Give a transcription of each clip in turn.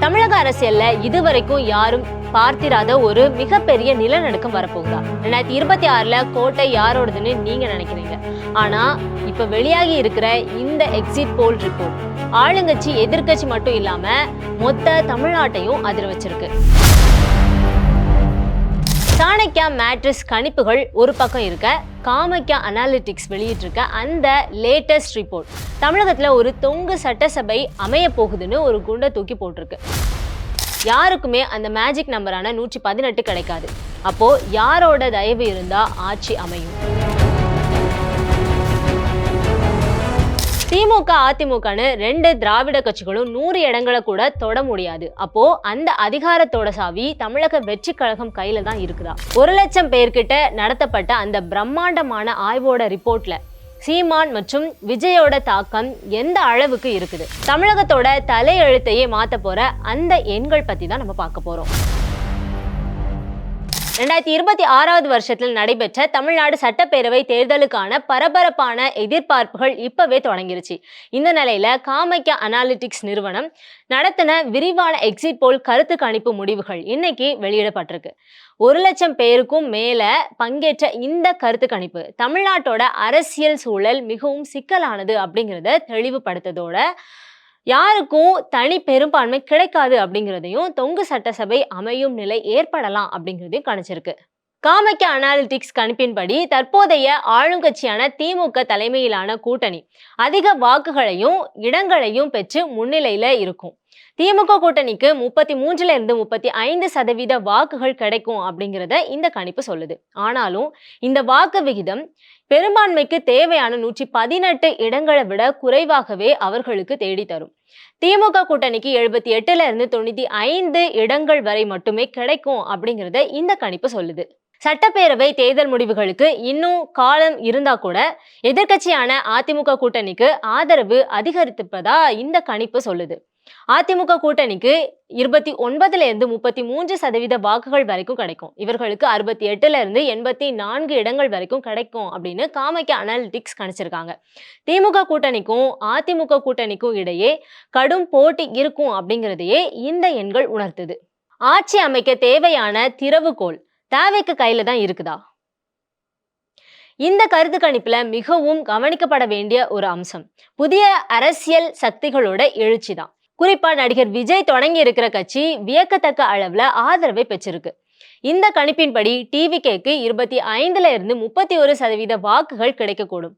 தமிழக அரசியல்ல இதுவரைக்கும் யாரும் பார்த்திராத ஒரு மிகப்பெரிய நிலநடுக்கம் வரப்போகுதா? 2026ல கோட்டை யாரோடதுன்னு நீங்க நினைக்கிறீங்க? ஆனா இப்ப வெளியாகி இருக்கிற இந்த எக்ஸிட் போல் ரிப்போர்ட் ஆளுங்கட்சி எதிர்கட்சி மட்டும் இல்லாம மொத்த தமிழ்நாட்டையும் அதிர வச்சிருக்கு. சாணக்யா மேட்ரிக்ஸ் கணிப்புகள் ஒரு பக்கம் இருக்க, காமக்யா அனாலிட்டிக்ஸ் வெளியிட்டிருக்க அந்த லேட்டஸ்ட் ரிப்போர்ட் தமிழகத்துல ஒரு தொங்கு சட்டசபை அமைய போகுதுன்னு ஒரு குண்டை தூக்கி போட்டிருக்கு. யாருக்குமே அந்த மேஜிக் நம்பரான 118 கிடைக்காது. அப்போ யாரோட தயவு இருந்தா ஆட்சி அமையும்? திமுக அதிமுகன்னு 2 திராவிட கட்சிகளும் 100 இடங்களை கூட தொட முடியாது. அப்போ அந்த அதிகாரத்தோட சாவி தமிழக வெற்றி கழகம் கையில தான் இருக்குதா? 1,00,000 பேர்கிட்ட நடத்தப்பட்ட அந்த பிரம்மாண்டமான ஆய்வோட ரிப்போர்ட்ல சீமான் மற்றும் விஜயோட தாக்கம் எந்த அளவுக்கு இருக்குது? தமிழகத்தோட தலையெழுத்தையே மாத்த போற அந்த எண்கள் பத்தி தான் நம்ம பார்க்க போறோம். 2026வது வருஷத்தில் நடைபெற்ற தமிழ்நாடு சட்டப்பேரவை தேர்தலுக்கான பரபரப்பான எதிர்பார்ப்புகள் இப்பவே தொடங்கிருச்சு. இந்த நிலையில காமக்யா அனாலிட்டிக்ஸ் நிறுவனம் நடத்தின விரிவான எக்ஸிட் போல் கருத்து கணிப்பு முடிவுகள் இன்னைக்கு வெளியிடப்பட்டிருக்கு. 1,00,000 பேருக்கும் மேல பங்கேற்ற இந்த கருத்து கணிப்பு தமிழ்நாட்டோட அரசியல் சூழல் மிகவும் சிக்கலானது அப்படிங்கிறத தெளிவுபடுத்ததோட யாருக்கும் தனி பெரும்பான்மை கிடைக்காது அப்படிங்கிறதையும், தொங்கு சட்டசபை அமையும் நிலை ஏற்படலாம் அப்படிங்கிறதையும் கணிச்சிருக்கு. காமக்யா அனாலிட்டிக்ஸ் கணிப்பின்படி தற்போதைய ஆளுங்கட்சியான திமுக தலைமையிலான கூட்டணி அதிக வாக்குகளையும் இடங்களையும் பெற்று முன்னிலையில இருக்கும். திமுக கூட்டணிக்கு 33லிருந்து 35% வாக்குகள் கிடைக்கும் அப்படிங்கிறத இந்த கணிப்பு சொல்லுது. ஆனாலும் இந்த வாக்கு விகிதம் பெரும்பான்மைக்கு தேவையான 118 இடங்களை விட குறைவாகவே அவர்களுக்கு தேடித்தரும். திமுக கூட்டணிக்கு 78லிருந்து 95 இடங்கள் வரை மட்டுமே கிடைக்கும் அப்படிங்கிறத இந்த கணிப்பு சொல்லுது. சட்டப்பேரவை தேர்தல் முடிவுகளுக்கு இன்னும் காலம் இருந்தா கூட எதிர்கட்சியான அதிமுக கூட்டணிக்கு ஆதரவு அதிகரித்திருப்பதா இந்த கணிப்பு சொல்லுது. அதிமுக கூட்டணிக்கு 29லிருந்து 33% வாக்குகள் வரைக்கும் கிடைக்கும். இவர்களுக்கு 68லிருந்து 84 இடங்கள் வரைக்கும் கிடைக்கும் அப்படின்னு காமக்யா அனாலிட்டிக்ஸ் கணிச்சிருக்காங்க. திமுக கூட்டணிக்கும் அதிமுக கூட்டணிக்கும் இடையே கடும் போட்டி இருக்கும் அப்படிங்கிறதையே இந்த எண்கள் உணர்த்துது. ஆட்சி அமைக்க தேவையான திறவுகோல் தேவைக்கு கையில தான் இருக்குதா? இந்த கருத்து கணிப்புல மிகவும் கவனிக்கப்பட வேண்டிய ஒரு அம்சம் புதிய அரசியல் சக்திகளோட எழுச்சி தான். குறிப்பா நடிகர் விஜய் தொடங்கி இருக்கிற கட்சி வியக்கத்தக்க அளவுல ஆதரவை பெற்றிருக்கு. இந்த கணிப்பின்படி டிவிகேக்கு 25லிருந்து 31% வாக்குகள் கிடைக்கக்கூடும்.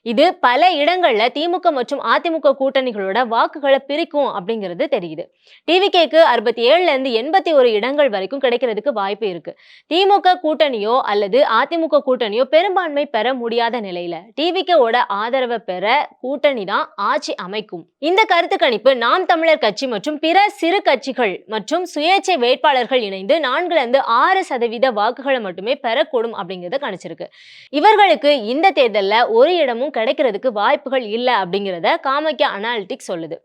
இது பல இடங்கள்ல திமுக மற்றும் அதிமுக கூட்டணிகளோட வாக்குகளை பிரிக்கும் அப்படிங்கிறது தெரியுது. டிவிகேக்கு 67லிருந்து 81 இடங்கள் வரைக்கும் கிடைக்கிறதுக்கு வாய்ப்பு இருக்கு. திமுக கூட்டணியோ அல்லது அதிமுக கூட்டணியோ பெரும்பான்மை பெற முடியாத நிலையில டிவிகேவோட ஆதரவை பெற கூட்டணி தான் ஆட்சி அமைக்கும். இந்த கருத்து கணிப்பு நாம் தமிழர் கட்சி மற்றும் பிற சிறு கட்சிகள் மற்றும் சுயேட்சை வேட்பாளர்கள் இணைந்து 4லிருந்து 6% வாக்குகளை மட்டுமே பெறக்கூடும் அப்படிங்கிறத கணிச்சிருக்கு. இவர்களுக்கு இந்த தேர்தல்ல ஒரு இடமும் கிடைக்கிறதுக்கு வாய்ப்புகள் இல்லை அப்படிங்கிறத காமக்யா அனாலிட்டிக்ஸ் சொல்லுது.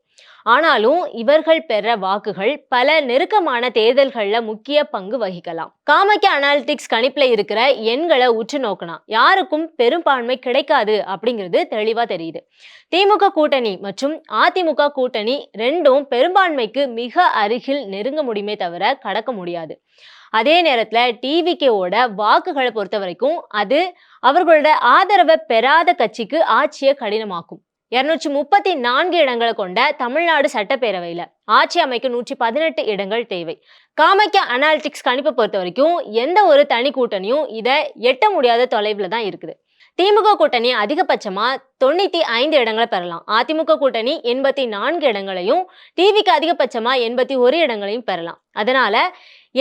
ஆனாலும் இவர்கள் பெற வாக்குகள் பல நெருக்கமான தேர்தல்கள்ல முக்கிய பங்கு வகிக்கலாம். காமக்யா அனாலிட்டிக்ஸ் கணிப்புல இருக்கிற எண்களை உற்று நோக்கினா யாருக்கும் பெரும்பான்மை கிடைக்காது அப்படிங்கிறது தெளிவா தெரியுது. திமுக கூட்டணி மற்றும் அதிமுக கூட்டணி ரெண்டும் பெரும்பான்மைக்கு மிக அருகில் நெருங்க முடியுமே தவிர கடக்க முடியாது. அதே நேரத்துல டிவிகேவோட வாக்குகளை பொறுத்த வரைக்கும் அது அவர்களோட ஆதரவை பெறாத கட்சிக்கு ஆட்சியை கடினமாக்கும். 234 இடங்களை கொண்ட தமிழ்நாடு சட்டப்பேரவையில ஆட்சி அமைக்க 118 இடங்கள் தேவை. காமக்யா அனாலிட்டிக்ஸ் கணிப்பை பொறுத்த வரைக்கும் எந்த ஒரு தனி கூட்டணியும் இதை எட்ட முடியாத தொலைவுல தான் இருக்குது. திமுக கூட்டணி அதிகபட்சமா 95 இடங்களை பெறலாம். அதிமுக கூட்டணி 84 இடங்களையும் டிவிக்கு அதிகபட்சமா 81 இடங்களையும் பெறலாம். அதனால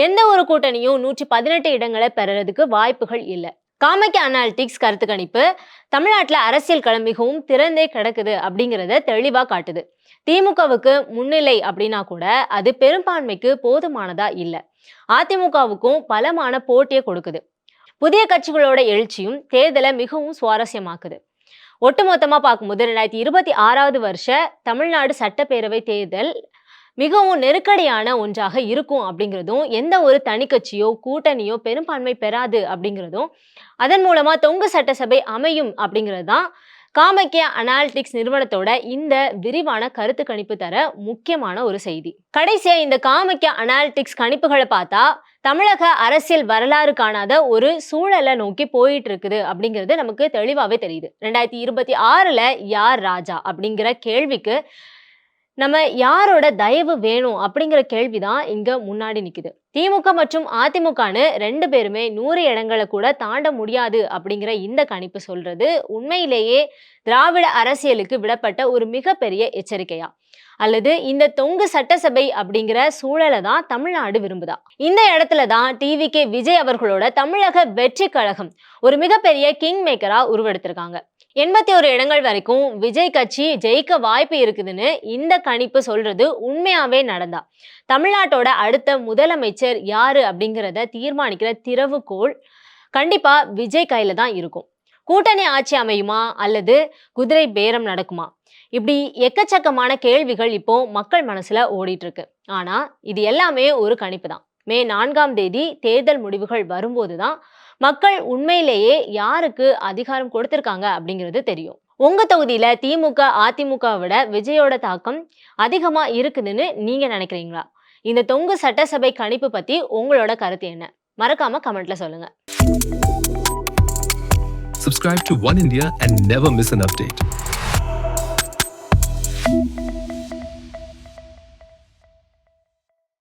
எந்த ஒரு கூட்டணியும் 118 இடங்களை பெறறதுக்கு வாய்ப்புகள் இல்லை. காமக்யா அனாலிட்டிக்ஸ் கருத்து கணிப்பு தமிழ்நாட்டுல அரசியல் களம் மிகவும் திறந்தே கிடக்குது அப்படிங்கிறத தெளிவா காட்டுது. திமுகவுக்கு முன்னிலை அப்படின்னா கூட அது பெரும்பான்மைக்கு போதுமானதா இல்லை. அதிமுகவுக்கும் பலமான போட்டியை கொடுக்குது. புதிய கட்சிகளோட எழுச்சியும் தேர்தலை மிகவும் சுவாரஸ்யமாக்குது. ஒட்டுமொத்தமா பார்க்கும்போது 2026வது வருஷ தமிழ்நாடு சட்டப்பேரவை தேர்தல் மிகவும் நெருக்கடியான ஒன்றாக இருக்கும் அப்படிங்கிறதும், எந்த ஒரு தனி கட்சியோ கூட்டணியோ பெரும்பான்மை பெறாது அப்படிங்கிறதும், அதன் மூலமா தொங்கு சட்டசபை அமையும் அப்படிங்கிறது தான் காமக்கியா அனாலிட்டிக்ஸ் நிறுவனத்தோட இந்த விரிவான கருத்து கணிப்பு தர முக்கியமான ஒரு செய்தி. கடைசியா இந்த காமக்கியா அனாலிட்டிக்ஸ் கணிப்புகளை பார்த்தா தமிழக அரசியல் வரலாறு காணாத ஒரு சூழலை நோக்கி போயிட்டு இருக்குது அப்படிங்கிறது நமக்கு தெளிவாவே தெரியுது. 2026ல யார் ராஜா அப்படிங்கிற கேள்விக்கு நம்ம யாரோட தயவு வேணும் அப்படிங்கிற கேள்விதான் இங்க முன்னாடி நிக்குது. திமுக மற்றும் அதிமுகன்னு 2 பேருமே 100 இடங்களை கூட தாண்ட முடியாது அப்படிங்கிற இந்த கணிப்பு சொல்றது உண்மையிலேயே திராவிட அரசியலுக்கு விடப்பட்ட ஒரு மிகப்பெரிய எச்சரிக்கையா, அல்லது இந்த தொங்கு சட்டசபை அப்படிங்கிற சூழலை தான் தமிழ்நாடு விரும்புதா? இந்த இடத்துல தான் டிவிகே விஜய் அவர்களோட தமிழக வெற்றி கழகம் ஒரு மிகப்பெரிய கிங் மேக்கரா உருவெடுத்திருக்காங்க. 81 இடங்கள் வரைக்கும் விஜய் கட்சி ஜெயிக்க வாய்ப்பு இருக்குதுன்னு இந்த கணிப்பு சொல்றது உண்மையாவே நடந்தா தமிழ்நாட்டோட அடுத்த முதலமைச்சர் யாரு அப்படிங்கிறத தீர்மானிக்கிற திறவுகோல் கண்டிப்பா விஜய் கையில தான் இருக்கும். கூட்டணி ஆட்சி அமையுமா அல்லது குதிரை பேரம் நடக்குமா? இப்படி எக்கச்சக்கமான கேள்விகள் இப்போ மக்கள் மனசுல ஓடிட்டு இருக்கு. ஆனா இது எல்லாமே ஒரு கணிப்பு தான். மே 4ஆம் தேதி தேர்தல் முடிவுகள் வரும்போதுதான் மக்கள் உண்மையிலேயே யாருக்கு அதிகாரம் கொடுத்திருக்காங்க அப்படிங்கிறது தெரியும். உங்க தொகுதியில திமுக அதிமுக விட விஜயோட தாக்கம் அதிகமா இருக்குதுன்னு நீங்க நினைக்கிறீங்களா? இந்த தொங்கு சட்டசபை கணிப்பு பத்தி உங்களோட கருத்து என்ன? மறக்காம கமெண்ட்ல சொல்லுங்க. Subscribe to One India and never miss an update.